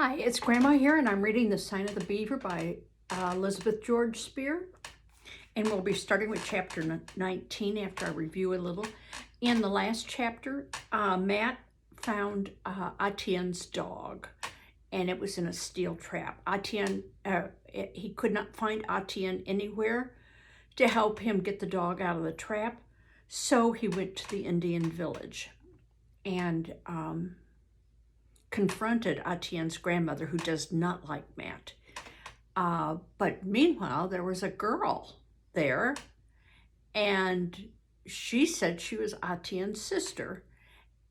Hi, it's Grandma here, and I'm reading The Sign of the Beaver by Elizabeth George Spear. And we'll be starting with chapter 19 after I review a little. In the last chapter, Matt found Attean's dog, and it was in a steel trap. Attean, he could not find Attean anywhere to help him get the dog out of the trap, so he went to the Indian village and confronted Attean's grandmother, who does not like Matt. But meanwhile, there was a girl there, and she said she was Attean's sister,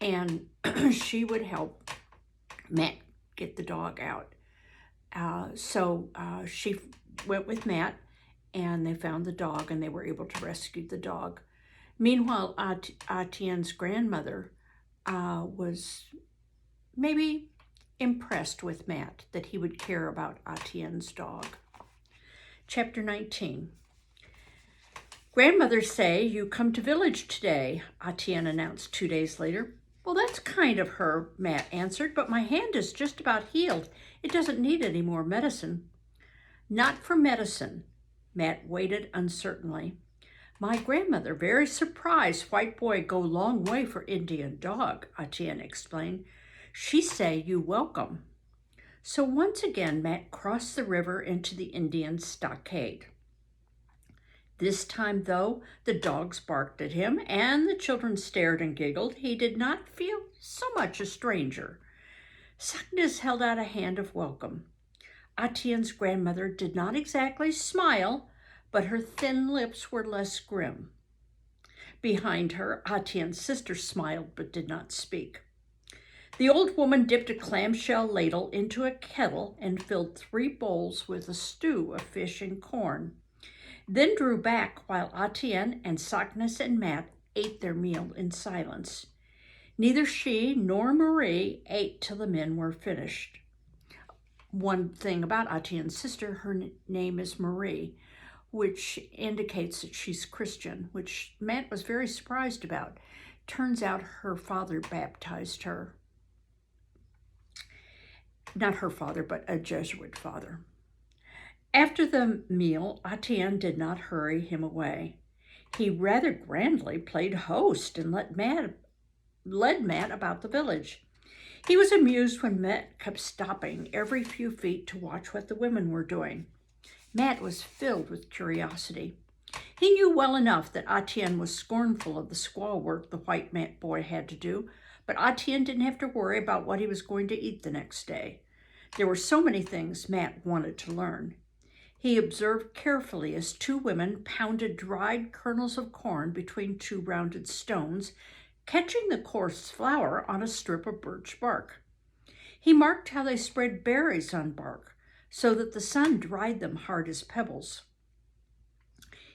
and she would help Matt get the dog out. So she went with Matt, and they found the dog, and they were able to rescue the dog. Meanwhile, Attean's grandmother was maybe impressed with Matt, that he would care about Attean's dog. Chapter 19. Grandmothers say you come to village today, Attean announced 2 days later. Well, that's kind of her, Matt answered, but my hand is just about healed. It doesn't need any more medicine. Not for medicine. Matt waited uncertainly. My grandmother very surprised white boy go long way for Indian dog, Attean explained. She say you welcome. So once again, Matt crossed the river into the Indian stockade. This time, though, the dogs barked at him and the children stared and giggled. He did not feel so much a stranger. Saknas held out a hand of welcome. Attean's grandmother did not exactly smile, but her thin lips were less grim. Behind her, Attean's sister smiled but did not speak. The old woman dipped a clamshell ladle into a kettle and filled 3 bowls with a stew of fish and corn, then drew back while Attean and Saknas and Matt ate their meal in silence. Neither she nor Marie ate till the men were finished. One thing about Attean's sister, her name is Marie, which indicates that she's Christian, which Matt was very surprised about. Turns out her father baptized her. Not her father, but a Jesuit father. After the meal, Attean did not hurry him away. He rather grandly played host and led Matt about the village. He was amused when Matt kept stopping every few feet to watch what the women were doing. Matt was filled with curiosity. He knew well enough that Attean was scornful of the squaw work the white boy had to do, but Attean didn't have to worry about what he was going to eat the next day. There were so many things Matt wanted to learn. He observed carefully as 2 women pounded dried kernels of corn between 2 rounded stones, catching the coarse flour on a strip of birch bark. He marked how they spread berries on bark so that the sun dried them hard as pebbles.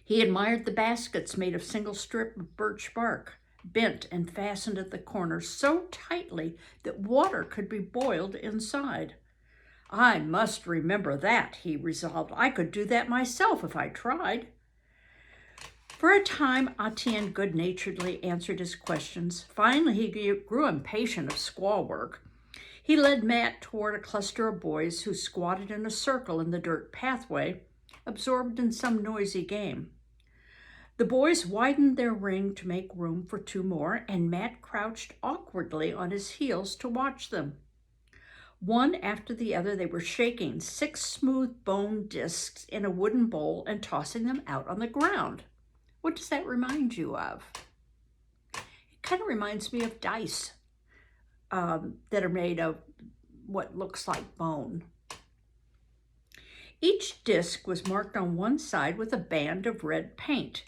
He admired the baskets made of single strip of birch bark, bent and fastened at the corners so tightly that water could be boiled inside. I must remember that, he resolved. I could do that myself if I tried. For a time, Attean good-naturedly answered his questions. Finally, he grew impatient of squaw work. He led Matt toward a cluster of boys who squatted in a circle in the dirt pathway, absorbed in some noisy game. The boys widened their ring to make room for 2 more, and Matt crouched awkwardly on his heels to watch them. One after the other, they were shaking 6 smooth bone discs in a wooden bowl and tossing them out on the ground. What does that remind you of? It kind of reminds me of dice that are made of what looks like bone. Each disc was marked on one side with a band of red paint.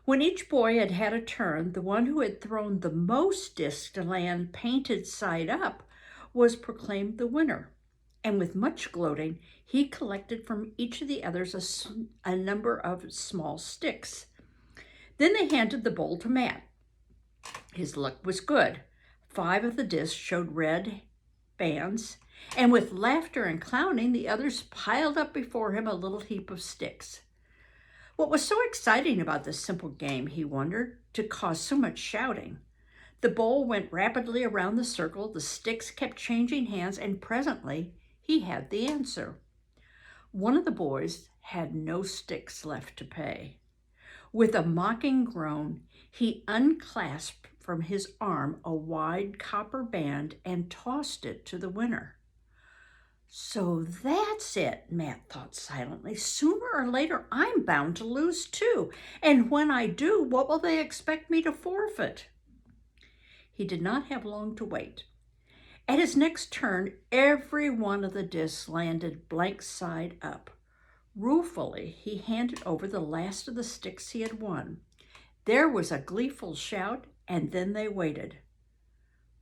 When each boy had had a turn, the one who had thrown the most discs to land painted side up was proclaimed the winner, and with much gloating, he collected from each of the others a number of small sticks. Then they handed the bowl to Matt. His luck was good. 5 of the discs showed red bands, and with laughter and clowning, the others piled up before him a little heap of sticks. What was so exciting about this simple game, he wondered, to cause so much shouting? The bowl went rapidly around the circle, the sticks kept changing hands, and presently He had the answer. One of the boys had no sticks left to pay. With a mocking groan, he unclasped from his arm a wide copper band and tossed it to the winner. So that's it, Matt thought silently. Sooner or later, I'm bound to lose too. And when I do, what will they expect me to forfeit? He did not have long to wait. At his next turn, every one of the discs landed blank side up. Ruefully, he handed over the last of the sticks he had won. There was a gleeful shout, and then they waited.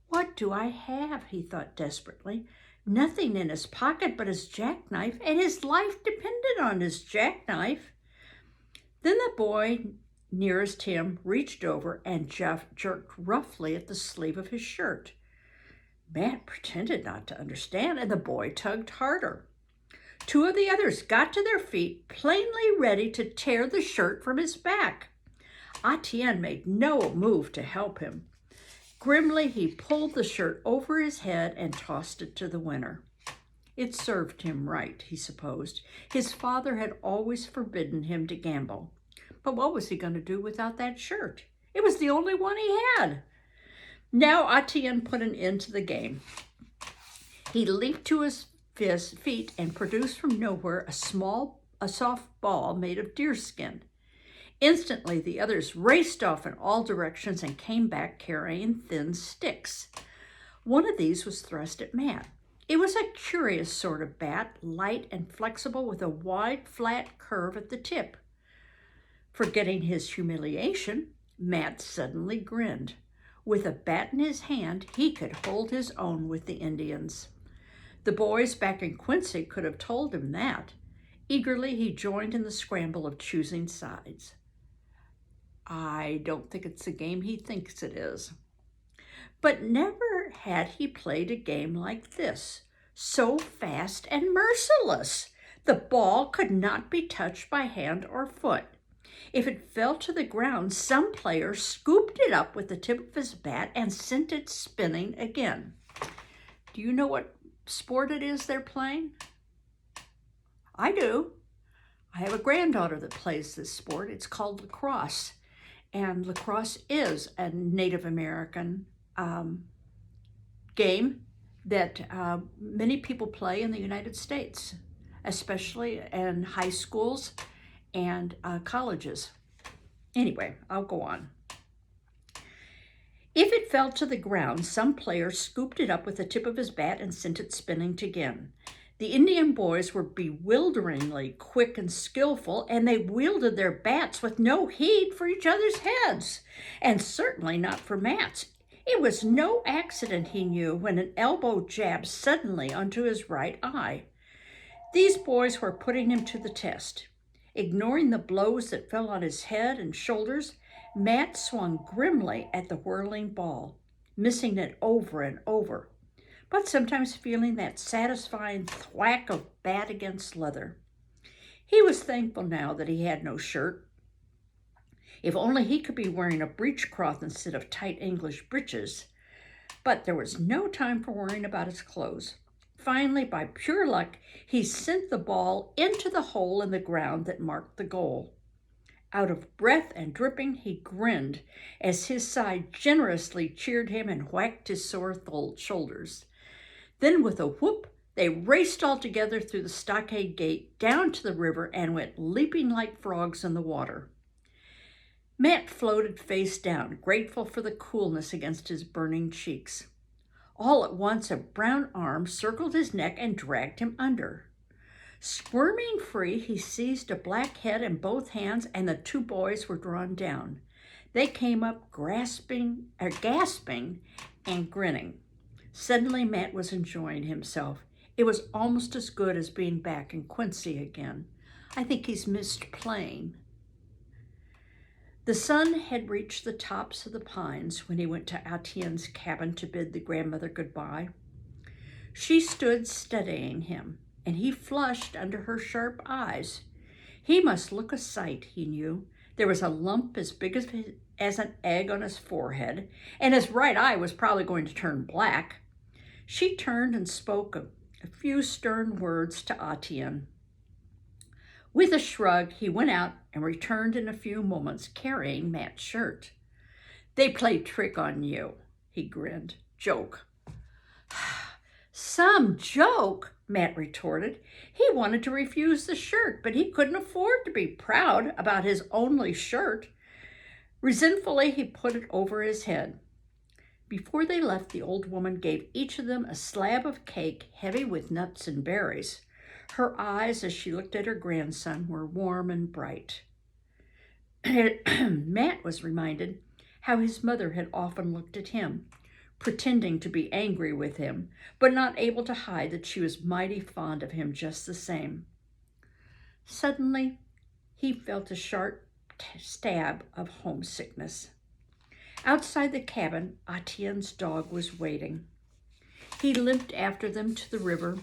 What do I have? He thought desperately. Nothing in his pocket but his jackknife, and his life depended on his jackknife. Then the boy nearest him reached over and jerked roughly at the sleeve of his shirt. Matt pretended not to understand, and the boy tugged harder. Two of the others got to their feet, plainly ready to tear the shirt from his back. Attean made no move to help him. Grimly, he pulled the shirt over his head and tossed it to the winner. It served him right, he supposed. His father had always forbidden him to gamble. But what was he going to do without that shirt? It was the only one he had. Now Attean put an end to the game. He leaped to his feet and produced from nowhere a soft ball made of deerskin. Instantly, the others raced off in all directions and came back carrying thin sticks. One of these was thrust at Matt. It was a curious sort of bat, light and flexible with a wide, flat curve at the tip. Forgetting his humiliation, Matt suddenly grinned. With a bat in his hand, he could hold his own with the Indians. The boys back in Quincey could have told him that. Eagerly, he joined in the scramble of choosing sides. I don't think it's the game he thinks it is. But never had he played a game like this, so fast and merciless. The ball could not be touched by hand or foot. If it fell to the ground, some player scooped it up with the tip of his bat and sent it spinning again. Do you know what sport it is they're playing? I do. I have a granddaughter that plays this sport. It's called Lacrosse. And lacrosse is a Native American game that many people play in the United States, especially in high schools and colleges. Anyway, I'll go on. If it fell to the ground, some player scooped it up with the tip of his bat and sent it spinning again. The Indian boys were bewilderingly quick and skillful, and they wielded their bats with no heed for each other's heads, and certainly not for Matt's. It was no accident, he knew, when an elbow jabbed suddenly onto his right eye. These boys were putting him to the test. Ignoring the blows that fell on his head and shoulders, Matt swung grimly at the whirling ball, missing it over and over, but sometimes feeling that satisfying thwack of bat against leather. He was thankful now that he had no shirt. If only he could be wearing a breechcloth instead of tight English breeches. But there was no time for worrying about his clothes. Finally, by pure luck, he sent the ball into the hole in the ground that marked the goal. Out of breath and dripping, he grinned as his side generously cheered him and whacked his sore shoulders. Then with a whoop, they raced all together through the stockade gate down to the river and went leaping like frogs in the water. Matt floated face down, grateful for the coolness against his burning cheeks. All at once, a brown arm circled his neck and dragged him under. Squirming free, he seized a black head in both hands, and the two boys were drawn down. They came up gasping and grinning. Suddenly, Matt was enjoying himself. It was almost as good as being back in Quincey again. I think he's missed playing. The sun had reached the tops of the pines when he went to Attean's cabin to bid the grandmother goodbye. She stood studying him, and he flushed under her sharp eyes. He must look a sight, he knew. There was a lump as big as an egg on his forehead, and his right eye was probably going to turn black. She turned and spoke a few stern words to Attean. With a shrug, he went out and returned in a few moments carrying Matt's shirt. "They played trick on you," he grinned. "Joke." "Some joke," Matt retorted. He wanted to refuse the shirt, but he couldn't afford to be proud about his only shirt. Resentfully, he put it over his head. Before they left, the old woman gave each of them a slab of cake heavy with nuts and berries. Her eyes, as she looked at her grandson, were warm and bright. Matt was reminded how his mother had often looked at him, pretending to be angry with him, but not able to hide that she was mighty fond of him just the same. Suddenly, he felt a sharp stab of homesickness. Outside the cabin, Attean's dog was waiting. He limped after them to the river,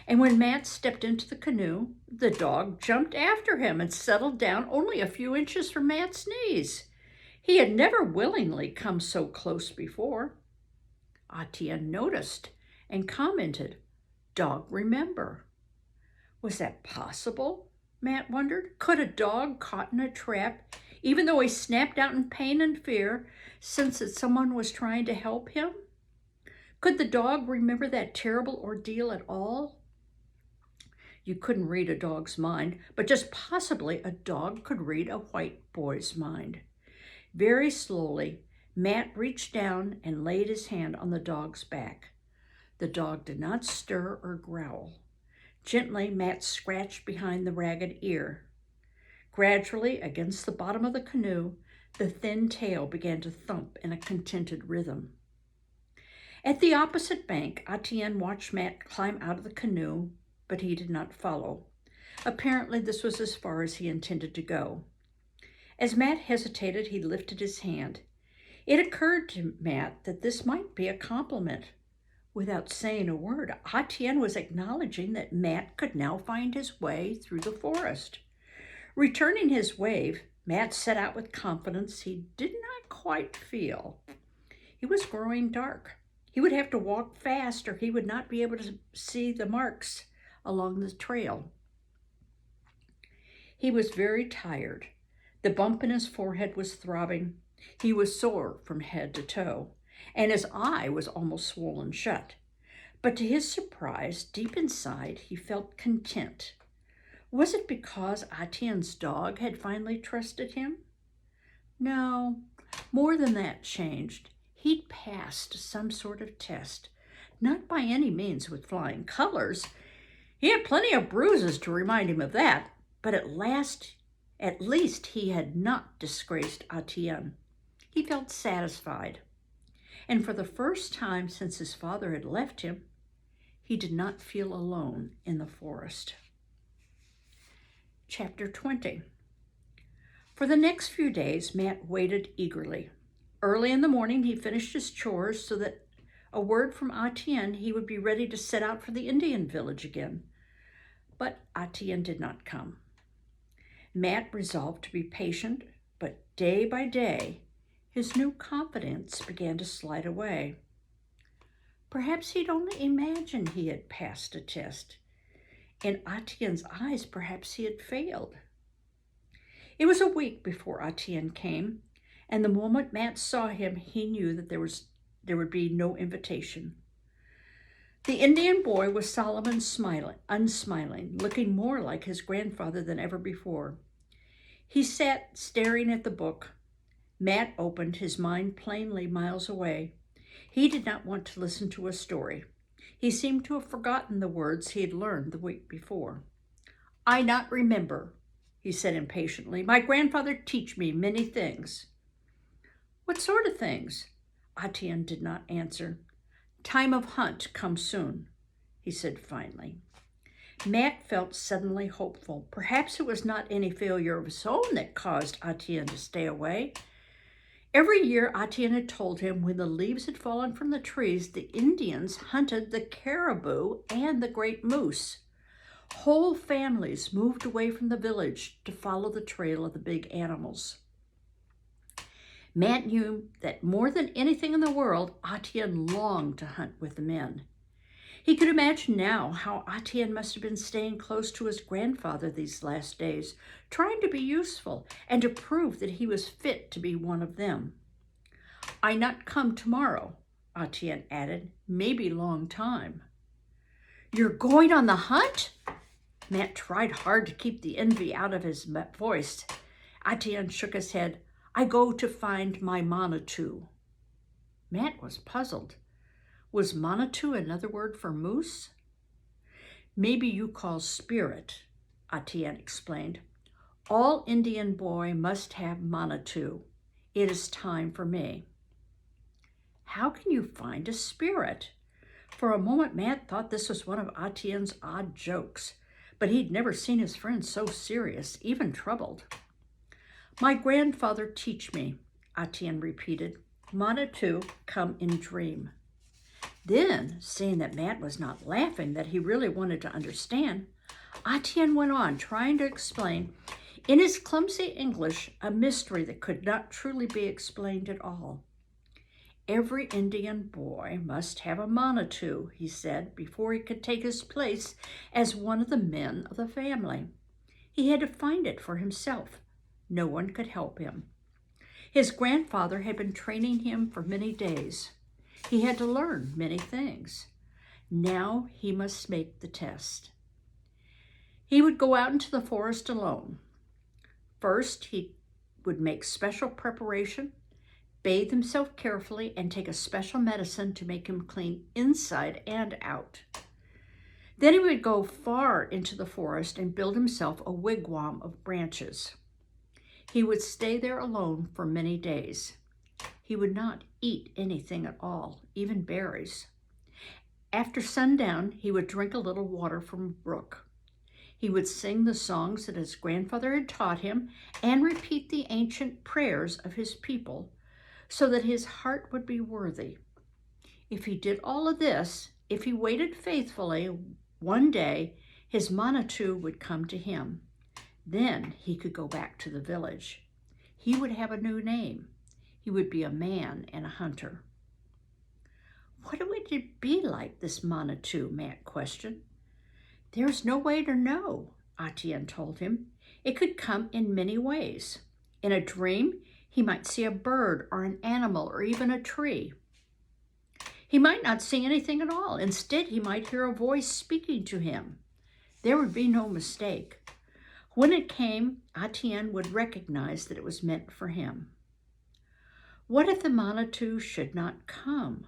and when Matt stepped into the canoe, the dog jumped after him and settled down only a few inches from Matt's knees. He had never willingly come so close before. Attean noticed and commented, "Dog remember." Was that possible? Matt wondered. Could a dog caught in a trap, even though he snapped out in pain and fear, sense that someone was trying to help him? Could the dog remember that terrible ordeal at all? You couldn't read a dog's mind, but just possibly a dog could read a white boy's mind. Very slowly, Matt reached down and laid his hand on the dog's back. The dog did not stir or growl. Gently, Matt scratched behind the ragged ear. Gradually, against the bottom of the canoe, the thin tail began to thump in a contented rhythm. At the opposite bank, Attean watched Matt climb out of the canoe, but he did not follow. Apparently, this was as far as he intended to go. As Matt hesitated, he lifted his hand. It occurred to Matt that this might be a compliment. Without saying a word, Attean was acknowledging that Matt could now find his way through the forest. Returning his wave, Matt set out with confidence he did not quite feel. It was growing dark. He would have to walk fast or he would not be able to see the marks along the trail. He was very tired. The bump in his forehead was throbbing. He was sore from head to toe, and his eye was almost swollen shut. But to his surprise, deep inside, he felt content. Was it because Attean's dog had finally trusted him? No, more than that changed. He'd passed some sort of test, not by any means with flying colors. He had plenty of bruises to remind him of that, but at least he had not disgraced Attean. He felt satisfied. And for the first time since his father had left him, he did not feel alone in the forest. Chapter 20. For the next few days, Matt waited eagerly. Early in the morning, he finished his chores so that a word from Attean he would be ready to set out for the Indian village again. But Attean did not come. Matt resolved to be patient, but day by day, his new confidence began to slide away. Perhaps he'd only imagined he had passed a test. In Attean's eyes, perhaps he had failed. It was a week before Attean came, and the moment Matt saw him, he knew that there would be no invitation. The Indian boy was solemn and unsmiling, looking more like his grandfather than ever before. He sat staring at the book. Matt opened, his mind plainly miles away. He did not want to listen to a story. He seemed to have forgotten the words he had learned the week before. "I not remember," he said impatiently. "My grandfather teach me many things." "What sort of things?" Attean did not answer. "Time of hunt come soon," he said finally. Matt felt suddenly hopeful. Perhaps it was not any failure of his own that caused Attean to stay away. Every year, Attean had told him when the leaves had fallen from the trees, the Indians hunted the caribou and the great moose. Whole families moved away from the village to follow the trail of the big animals. Matt knew that more than anything in the world, Attean longed to hunt with the men. He could imagine now how Attean must have been staying close to his grandfather these last days, trying to be useful and to prove that he was fit to be one of them. "I not come tomorrow," Attean added, "maybe long time." "You're going on the hunt?" Matt tried hard to keep the envy out of his voice. Attean shook his head. "I go to find my manitou." Matt was puzzled. Was manitou another word for moose? "Maybe you call spirit," Attean explained. "All Indian boy must have manitou. It is time for me." "How can you find a spirit?" For a moment, Matt thought this was one of Attean's odd jokes, but he'd never seen his friend so serious, even troubled. "My grandfather teach me," Attean repeated. "Manitou come in dream." Then, seeing that Matt was not laughing, that he really wanted to understand, Attean went on, trying to explain, in his clumsy English, a mystery that could not truly be explained at all. "Every Indian boy must have a manitou," he said, before he could take his place as one of the men of the family. He had to find it for himself. No one could help him. His grandfather had been training him for many days. He had to learn many things. Now he must make the test. He would go out into the forest alone. First, he would make special preparation, bathe himself carefully, and take a special medicine to make him clean inside and out. Then he would go far into the forest and build himself a wigwam of branches. He would stay there alone for many days. He would not eat anything at all, even berries. After sundown, he would drink a little water from a brook. He would sing the songs that his grandfather had taught him and repeat the ancient prayers of his people so that his heart would be worthy. If he did all of this, if he waited faithfully, one day his manitou would come to him. Then he could go back to the village. He would have a new name. He would be a man and a hunter. "What would it be like, this manitou?" Matt questioned. "There's no way to know," Attean told him. "It could come in many ways. In a dream, he might see a bird or an animal or even a tree. He might not see anything at all. Instead, he might hear a voice speaking to him. There would be no mistake. When it came, Attean would recognize that it was meant for him. What if the manitou should not come?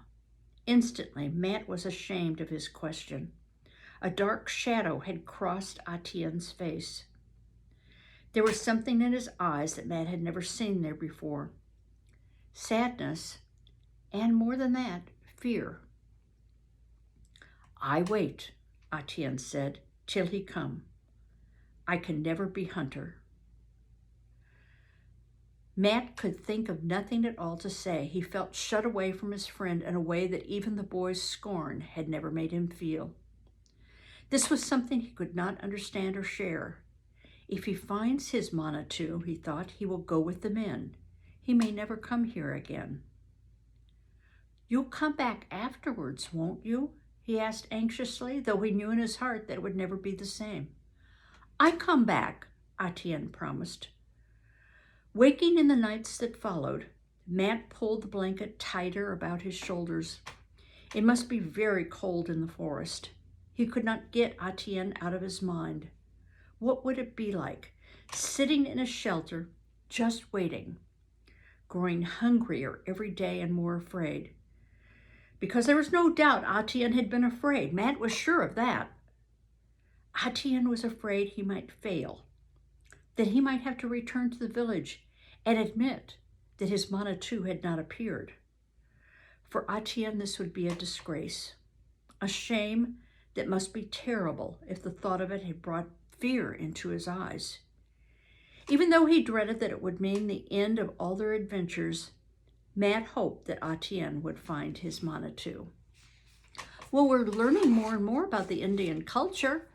Instantly, Matt was ashamed of his question. A dark shadow had crossed Attean's face. There was something in his eyes that Matt had never seen there before. Sadness, and more than that, fear. "I wait," Attean said, "till he come. I can never be hunter." Matt could think of nothing at all to say. He felt shut away from his friend in a way that even the boy's scorn had never made him feel. This was something he could not understand or share. If he finds his manitou, he thought, he will go with the men. He may never come here again. "You'll come back afterwards, won't you?" he asked anxiously, though he knew in his heart that it would never be the same. "I come back," Attean promised. Waking in the nights that followed, Matt pulled the blanket tighter about his shoulders. It must be very cold in the forest. He could not get Attean out of his mind. What would it be like, sitting in a shelter, just waiting, growing hungrier every day and more afraid? Because there was no doubt Attean had been afraid. Matt was sure of that. Attean was afraid he might fail, that he might have to return to the village and admit that his manitou had not appeared. For Attean, this would be a disgrace, a shame that must be terrible if the thought of it had brought fear into his eyes. Even though he dreaded that it would mean the end of all their adventures, Matt hoped that Attean would find his manitou. Well, we're learning more and more about the Indian culture.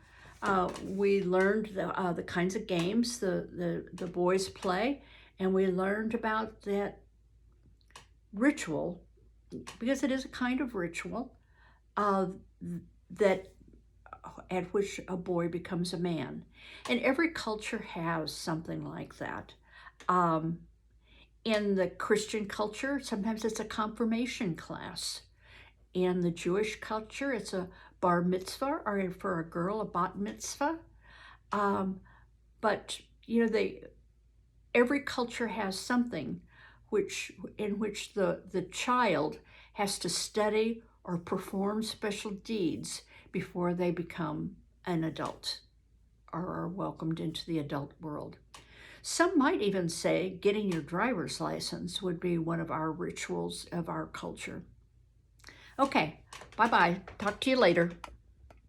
We learned the kinds of games the boys play, and we learned about that ritual, because it is a kind of ritual, that at which a boy becomes a man. And every culture has something like that. Um, in the Christian culture, sometimes it's a confirmation class. In the Jewish culture, it's a bar mitzvah, or for a girl, a bat mitzvah. But every culture has something in which the child has to study or perform special deeds before they become an adult or are welcomed into the adult world. Some might even say getting your driver's license would be one of our rituals of our culture. Okay, bye-bye. Talk to you later.